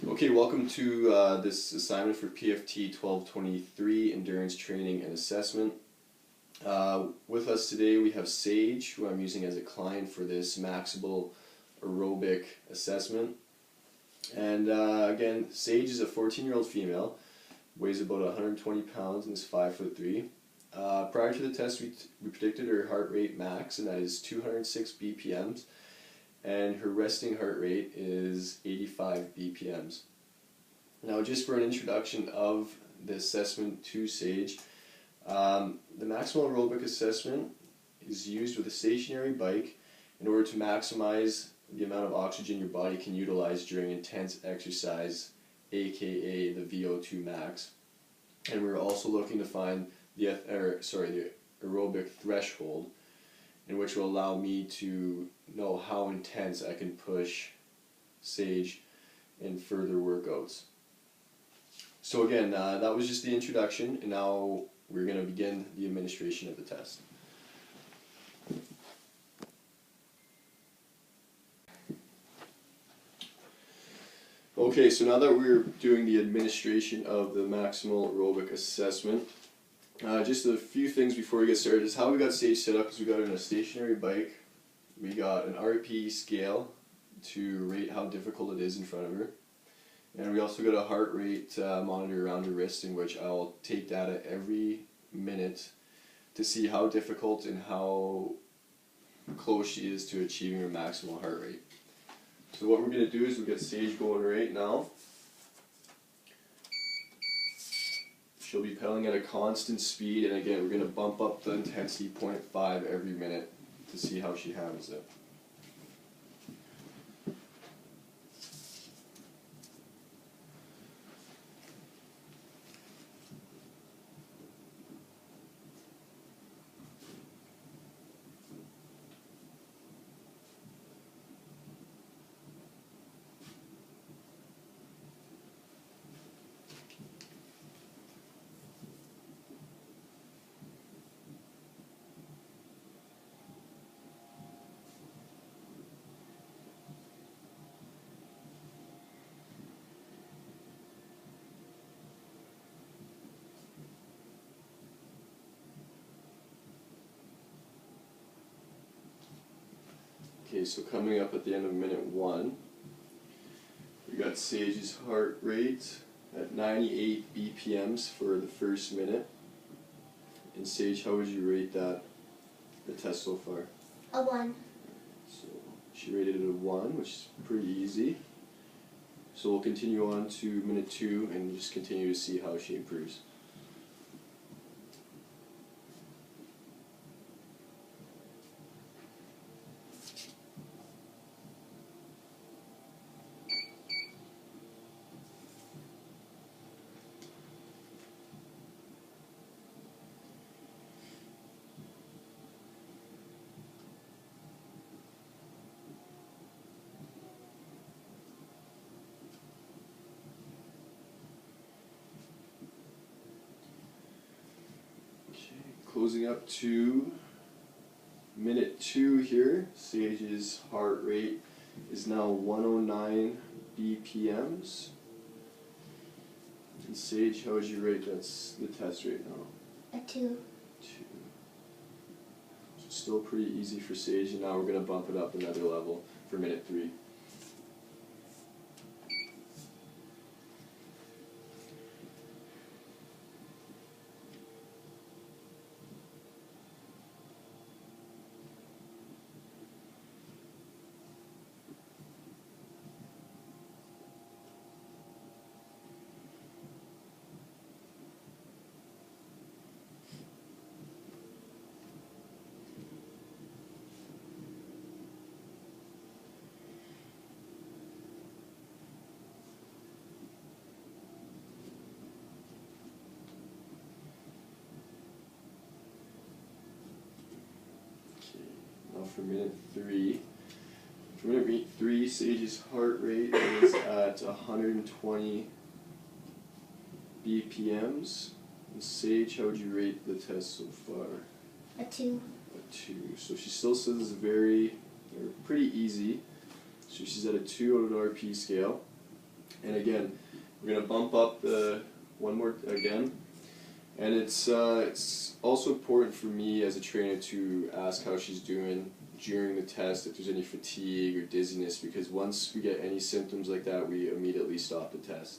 Okay, welcome to this assignment for PFT 1223 Endurance Training and Assessment. With us today we have Saige, who I'm using as a client for this maximal aerobic assessment. And again, Saige is a 14-year-old female, weighs about 120 pounds and is 5'3". Prior to the test we predicted her heart rate max, and that is 206 BPMs. And her resting heart rate is 85 BPMs. Now, just for an introduction of the assessment to Saige, the maximal aerobic assessment is used with a stationary bike in order to maximize the amount of oxygen your body can utilize during intense exercise, aka the VO2 max. And we're also looking to find the aerobic threshold, in which will allow me to know how intense I can push Saige in further workouts. So again, that was just the introduction, and now we're going to begin the administration of the test. Okay, so now that we're doing the administration of the maximal aerobic assessment, just a few things before we get started is how we got Saige set up. Is we got her in a stationary bike, we got an RPE scale to rate how difficult it is in front of her, and we also got a heart rate monitor around her wrist, in which I'll take data every minute to see how difficult and how close she is to achieving her maximal heart rate. So what we're going to do is we'll get Saige going right now. She'll be pedaling at a constant speed, and again, we're going to bump up the intensity 0.5 every minute to see how she handles it. Okay, so coming up at the end of minute 1, we got Saige's heart rate at 98 BPMs for the first minute. And Saige, how would you rate the test so far? A 1. So she rated it a 1, which is pretty easy. So we'll continue on to minute 2 and just continue to see how she improves. Closing up to minute 2 here, Saige's heart rate is now 109 BPMs. And Saige, how would you rate the test right now? A 2. 2. So still pretty easy for Saige, and now we're going to bump it up another level for minute 3. Now for minute 3. For minute 3, Saige's heart rate is at 120 BPMs. And Saige, how would you rate the test so far? A 2. A 2. So she still says it's pretty easy. So she's at a 2 on an RP scale. And again, we're going to bump up one more again. And it's also important for me as a trainer to ask how she's doing during the test, if there's any fatigue or dizziness, because once we get any symptoms like that, we immediately stop the test.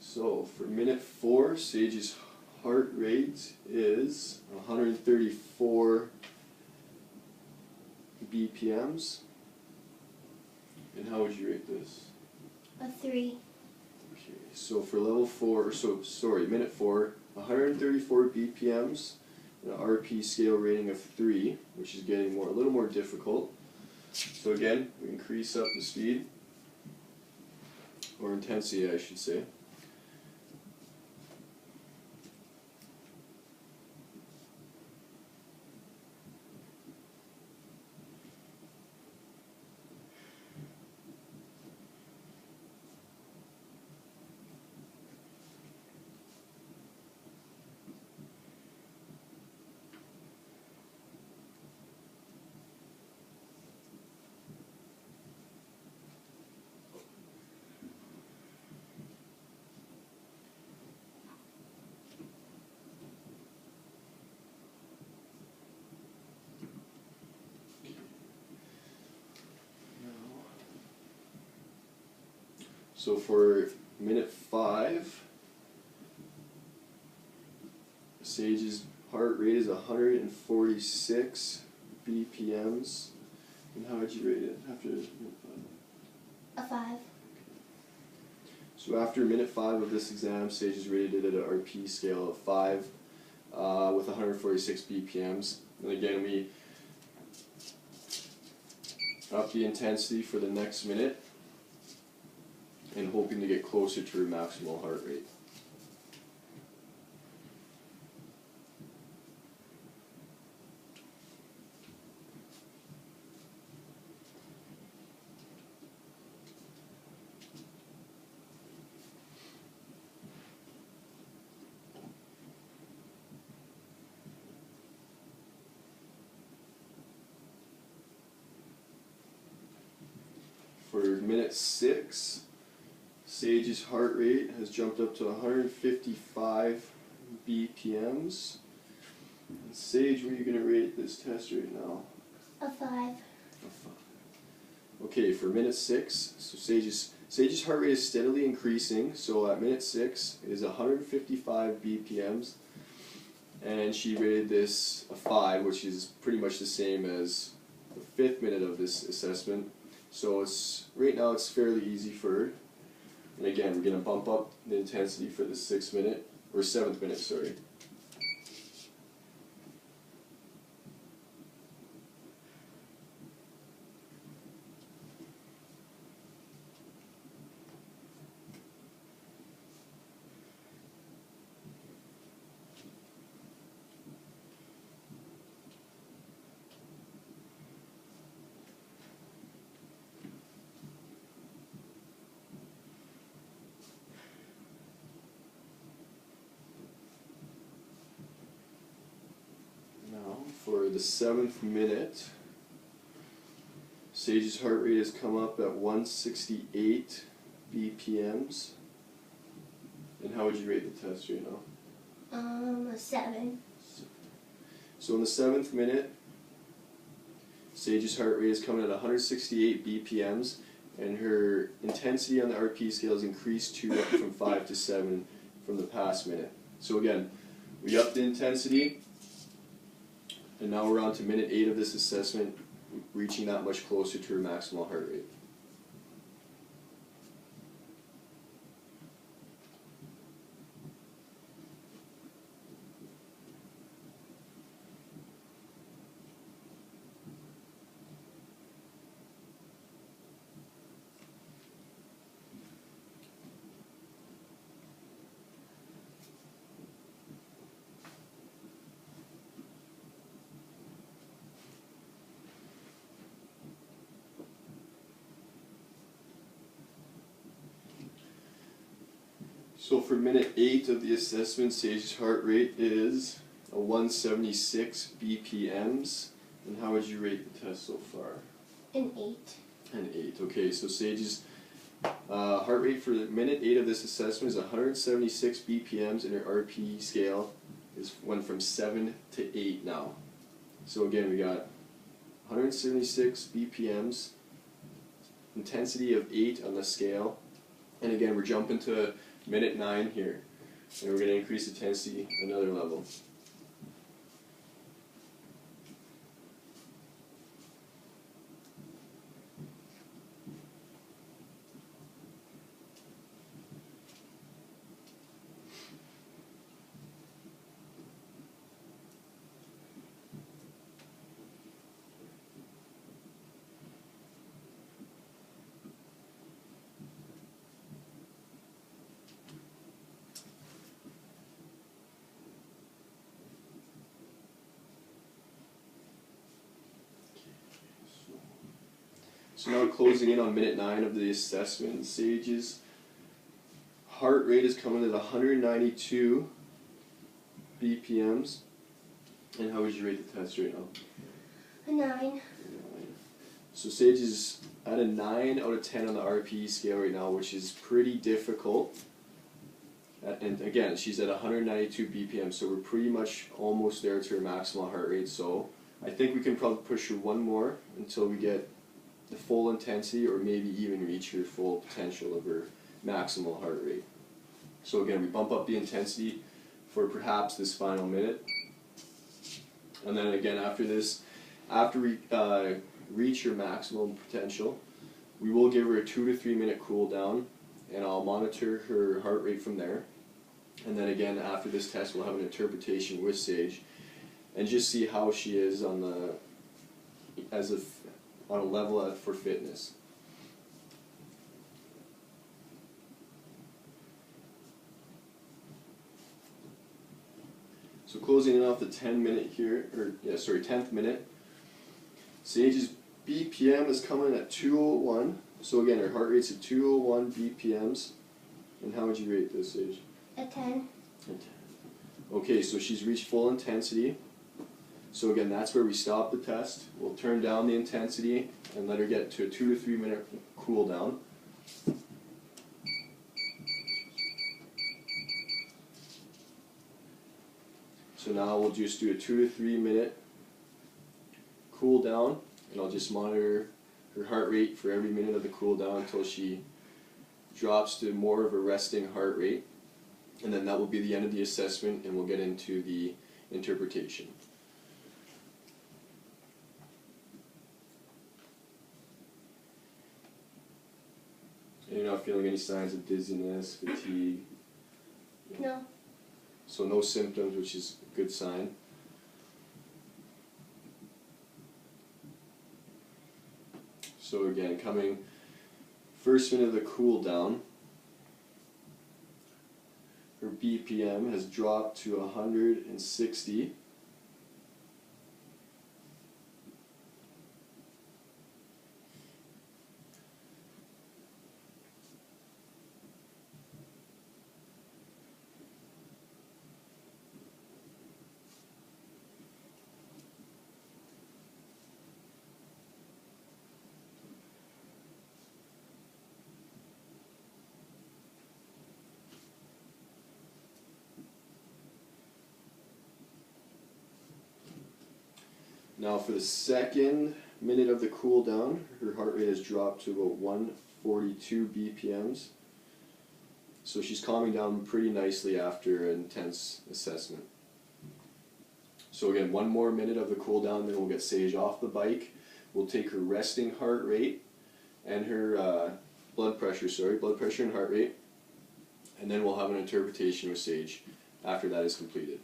So for minute 4, Saige's heart rate is 134 BPMs. And how would you rate this? A 3. Okay, so for level 4, minute 4, 134 BPMs, an RP scale rating of 3, which is getting a little more difficult. So again, we increase up the speed, or intensity I should say. So for minute 5, Saige's heart rate is 146 BPMs. And how would you rate it after minute 5? A 5. So after minute 5 of this exam, Saige is rated at an RP scale of 5 with 146 BPMs. And again, we up the intensity for the next minute, and hoping to get closer to her maximal heart rate. For minute 6, Saige's heart rate has jumped up to 155 BPMs. And Saige, what are you going to rate this test right now? A 5. A 5. Okay, for minute 6, so Saige's heart rate is steadily increasing. So at minute 6 it is 155 BPMs, and she rated this a 5, which is pretty much the same as the 5th minute of this assessment. So right now it's fairly easy for her. And again, we're going to bump up the intensity for the 6th minute, or 7th minute, sorry. For the 7th minute, Saige's heart rate has come up at 168 BPMs. And how would you rate the test right now? A 7. So in the 7th minute, Saige's heart rate is coming at 168 BPMs, and her intensity on the RP scale has increased from 5 to 7 from the past minute. So again, we upped the intensity, and now we're on to minute 8 of this assessment, reaching that much closer to her maximal heart rate. So for minute 8 of the assessment, Saige's heart rate is a 176 BPMs. And how would you rate the test so far? An 8. An 8. Okay, so Saige's heart rate for minute 8 of this assessment is 176 BPMs, and her RP scale went from 7 to 8 now. So again, we got 176 BPMs, intensity of 8 on the scale, and again we're jumping to minute 9 here, and we're going to increase intensity another level. So now closing in on minute 9 of the assessment, Saige's heart rate is coming at 192 BPMs. And how would you rate the test right now? A 9. So Saige is at a 9 out of 10 on the RPE scale right now, which is pretty difficult. And again, she's at 192 BPM, so we're pretty much almost there to her maximal heart rate. So I think we can probably push her one more until we get the full intensity, or maybe even reach her full potential of her maximal heart rate. So again, we bump up the intensity for perhaps this final minute. And then again, after this, after we reach her maximum potential, we will give her a 2 to 3 minute cool down, and I'll monitor her heart rate from there. And then again, after this test, we'll have an interpretation with Saige and just see how she is on the on a level for fitness. So closing in off the 10th minute, Saige's BPM is coming at 201. So again, her heart rate's at 201 BPMs. And how would you rate this, Saige? A 10. A 10. Okay, so she's reached full intensity. So again, that's where we stop the test. We'll turn down the intensity and let her get to a 2 to 3 minute cool down. So now we'll just do a 2 to 3 minute cool down, and I'll just monitor her heart rate for every minute of the cool down until she drops to more of a resting heart rate. And then that will be the end of the assessment, and we'll get into the interpretation. And you're not feeling any signs of dizziness, fatigue? No. So no symptoms, which is a good sign. So again, coming first minute of the cool down, her BPM has dropped to 160. Now for the second minute of the cool down, her heart rate has dropped to about 142 BPMs. So she's calming down pretty nicely after an intense assessment. So again, one more minute of the cool down, then we'll get Saige off the bike. We'll take her resting heart rate and her blood pressure and heart rate, and then we'll have an interpretation with Saige after that is completed.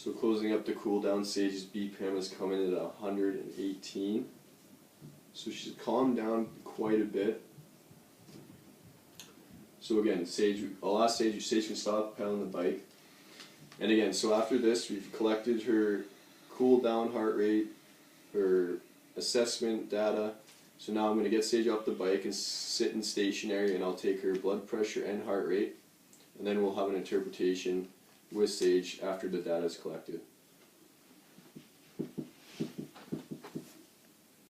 So closing up the cool down, Saige's BPM is coming in at 118. So she's calmed down quite a bit. So again, Saige, I'll ask Saige if Saige can stop pedaling the bike. And again, so after this, we've collected her cool down heart rate, her assessment data. So now I'm going to get Saige off the bike and sit in stationary, and I'll take her blood pressure and heart rate. And then we'll have an interpretation with Saige after the data is collected.